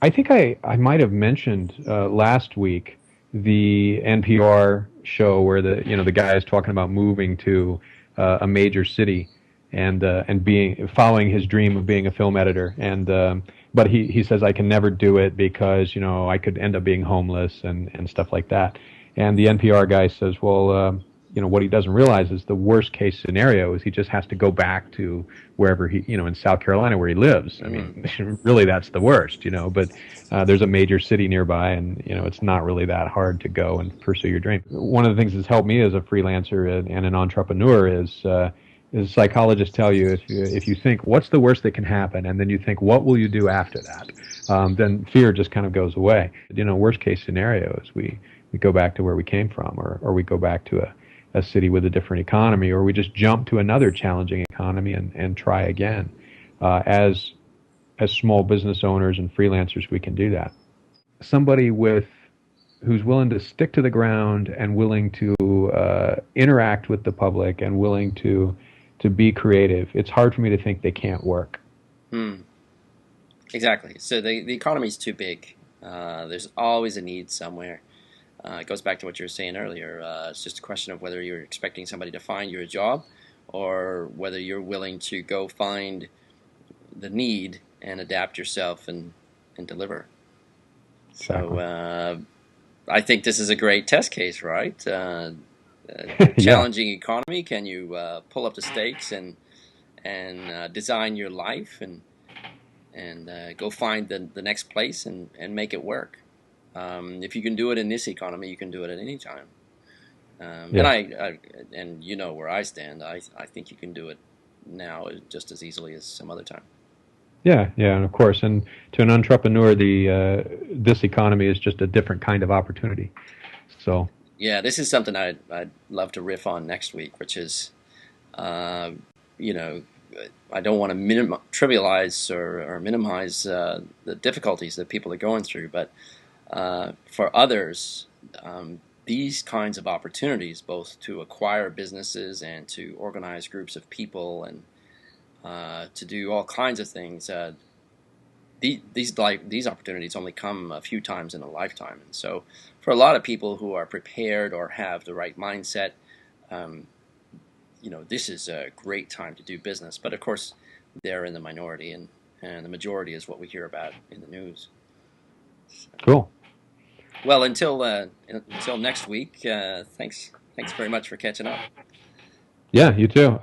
I think I might have mentioned last week the NPR show where the guy is talking about moving to a major city and being following his dream of being a film editor but he says I can never do it because I could end up being homeless and stuff like that. And the NPR guy says, well, what he doesn't realize is the worst case scenario is he just has to go back to wherever in South Carolina where he lives. I mean, really, that's the worst, but there's a major city nearby, and it's not really that hard to go and pursue your dream. One of the things that's helped me as a freelancer and an entrepreneur is psychologists tell you if you think what's the worst that can happen, and then you think what will you do after that, then fear just kind of goes away. Worst case scenario is we go back to where we came from, or we go back to a city with a different economy, or we just jump to another challenging economy and try again. As small business owners and freelancers, we can do that. Somebody who's willing to stick to the ground and willing to interact with the public and willing to be creative, it's hard for me to think they can't work. Exactly. So the economy's too big. There's always a need somewhere. It goes back to what you were saying earlier. It's just a question of whether you're expecting somebody to find you a job or whether you're willing to go find the need and adapt yourself and deliver. Exactly. So I think this is a great test case, right? Challenging economy. Can you pull up the stakes and design your life and go find the next place and make it work? If you can do it in this economy, you can do it at any time. And you know where I stand. I think you can do it now just as easily as some other time. Yeah, and of course, and to an entrepreneur, this economy is just a different kind of opportunity. So yeah, this is something I'd love to riff on next week, which is, I don't want to trivialize or minimize the difficulties that people are going through, but for others, these kinds of opportunities, both to acquire businesses and to organize groups of people and to do all kinds of things, these opportunities only come a few times in a lifetime. And so for a lot of people who are prepared or have the right mindset, this is a great time to do business. But of course, they're in the minority, and the majority is what we hear about in the news. So. Cool. Well, until next week, thanks very much for catching up. Yeah, you too.